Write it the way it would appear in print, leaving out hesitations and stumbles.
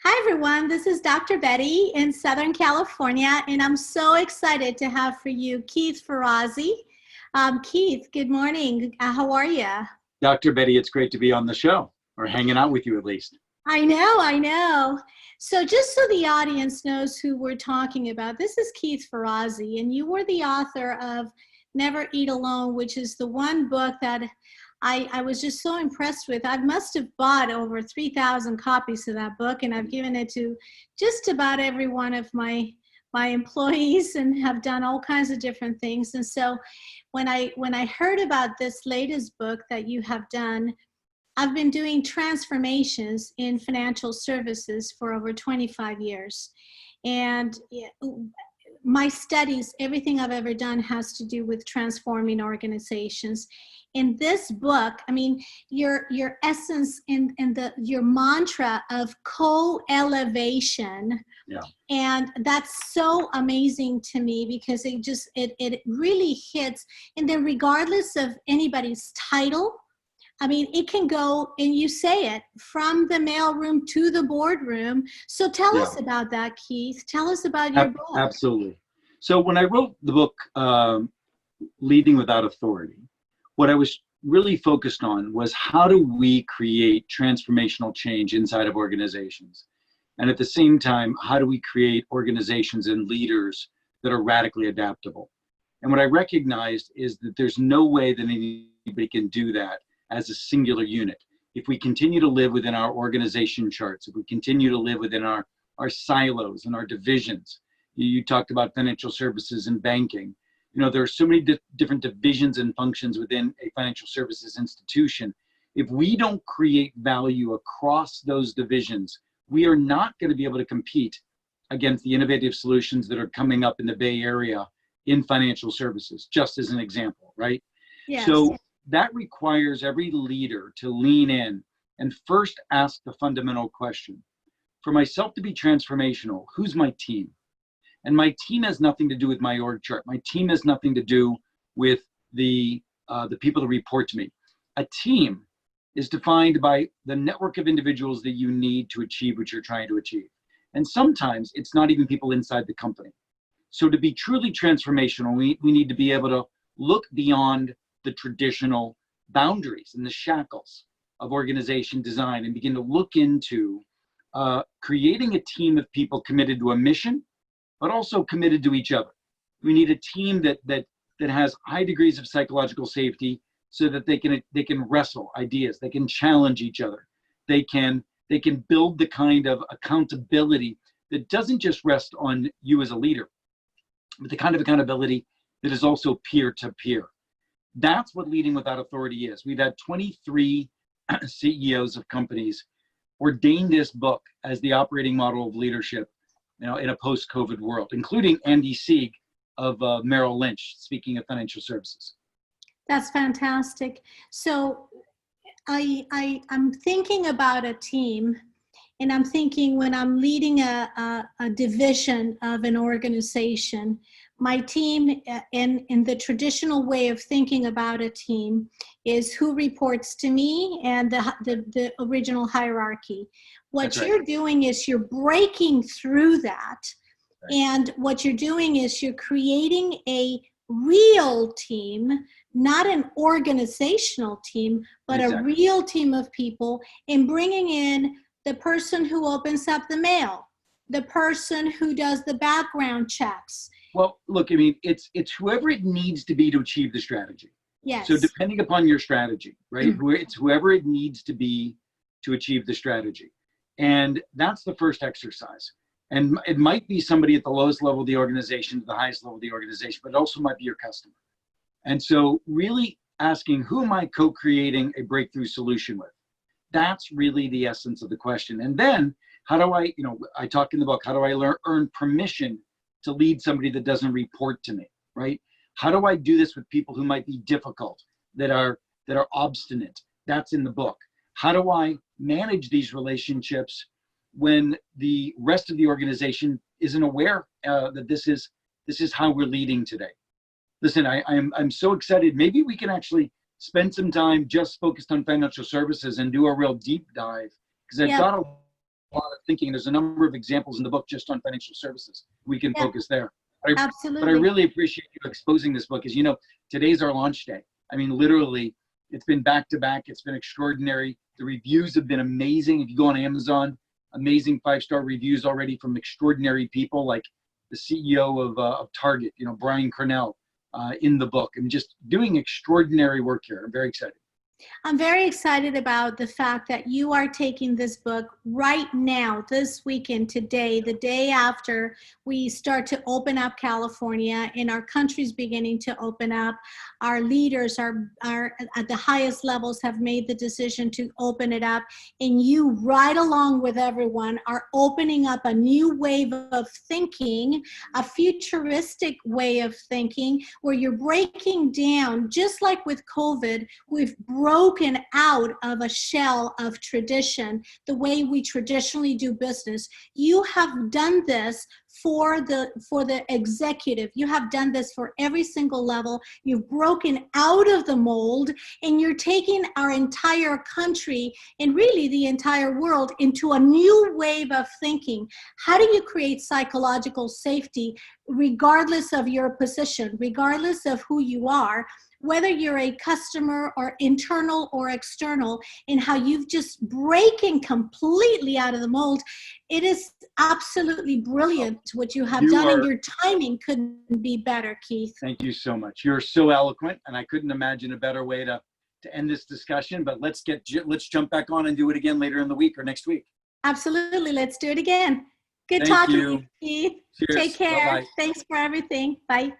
Hi, everyone. This is Dr. Betty in Southern California, and I'm so excited to have for you Keith Ferrazzi. Keith, good morning. How are you? Dr. Betty, it's great to be on the show, or hanging out with you at least. I know. So just so the audience knows who we're talking about, this is Keith Ferrazzi, and you were the author of Never Eat Alone, which is the one book that I was just so impressed with. I must have bought over 3,000 copies of that book, and I've given it to just about every one of my employees and have done all kinds of different things. And so when I heard about this latest book that you have done, I've been doing transformations in financial services for over 25 years. And my studies, everything I've ever done has to do with transforming organizations. In this book, I mean, your essence and your mantra of co-elevation, yeah. And that's so amazing to me because it really hits. And then regardless of anybody's title, I mean, it can go, and you say it, from the mailroom to the boardroom. So tell us about that, Keith. Tell us about your book. Absolutely. So when I wrote the book, Leading Without Authority, what I was really focused on was how do we create transformational change inside of organizations? And at the same time, how do we create organizations and leaders that are radically adaptable? And what I recognized is that there's no way that anybody can do that as a singular unit. If we continue to live within our organization charts, if we continue to live within our silos and our divisions, you talked about financial services and banking. You know, there are so many different divisions and functions within a financial services institution. If we don't create value across those divisions, we are not going to be able to compete against the innovative solutions that are coming up in the Bay Area in financial services, just as an example, right? Yes. So that requires every leader to lean in and first ask the fundamental question. For myself to be transformational, who's my team? And my team has nothing to do with my org chart. My team has nothing to do with the people that report to me. A team is defined by the network of individuals that you need to achieve what you're trying to achieve. And sometimes it's not even people inside the company. So to be truly transformational, we need to be able to look beyond the traditional boundaries and the shackles of organization design and begin to look into creating a team of people committed to a mission, but also committed to each other. We need a team that has high degrees of psychological safety so that they can wrestle ideas, they can challenge each other, they can build the kind of accountability that doesn't just rest on you as a leader, but the kind of accountability that is also peer-to-peer. That's what Leading Without Authority is. We've had 23 CEOs of companies ordain this book as the operating model of leadership, you know, in a post-COVID world, including Andy Sieg of Merrill Lynch, speaking of financial services. That's fantastic. So I'm thinking about a team, and I'm thinking when I'm leading a division of an organization, my team in the traditional way of thinking about a team is who reports to me and the original hierarchy. What you're doing is you're breaking through that. Right. And what you're doing is you're creating a real team, not an organizational team, but a real team of people, and bringing in the person who opens up the mail, the person who does the background checks. Well, look, I mean, it's whoever it needs to be to achieve the strategy. Yes. So depending upon your strategy, right? It's whoever it needs to be to achieve the strategy. And that's the first exercise. And it might be somebody at the lowest level of the organization to the highest level of the organization, but it also might be your customer. And so really asking, who am I co-creating a breakthrough solution with? That's really the essence of the question. And then how do I, I talk in the book, how do I earn permission to lead somebody that doesn't report to me, right? How do I do this with people who might be difficult, that are obstinate? That's in the book. How do I manage these relationships when the rest of the organization isn't aware that this is how we're leading today? Listen, I'm so excited. Maybe we can actually spend some time just focused on financial services and do a real deep dive, because I've got a lot of thinking. There's a number of examples in the book just on financial services. We can focus there. Absolutely. But I really appreciate you exposing this book. As you know, today's our launch day. I mean, literally, it's been back to back. It's been extraordinary. The reviews have been amazing. If you go on Amazon, amazing 5-star reviews already from extraordinary people like the CEO of Target, you know, Brian Cornell, in the book, and just doing extraordinary work here. I'm very excited. I'm very excited about the fact that you are taking this book right now, this weekend, today, the day after we start to open up California and our country's beginning to open up. Our leaders are at the highest levels have made the decision to open it up. And you, right along with everyone, are opening up a new wave of thinking, a futuristic way of thinking, where you're breaking down, just like with COVID, we've broken out of a shell of tradition, the way we traditionally do business. You have done this for the executive. You have done this for every single level. You've broken out of the mold, and you're taking our entire country and really the entire world into a new wave of thinking. How do you create psychological safety regardless of your position, regardless of who you are, whether you're a customer or internal or external, and how you've just breaking completely out of the mold? It is absolutely brilliant what you have done, and your timing couldn't be better, Keith. Thank you so much. You're so eloquent, and I couldn't imagine a better way to end this discussion. But let's jump back on and do it again later in the week or next week. Absolutely. Let's do it again. Good talking to you, Keith. Cheers. Take care. Bye-bye. Thanks for everything. Bye.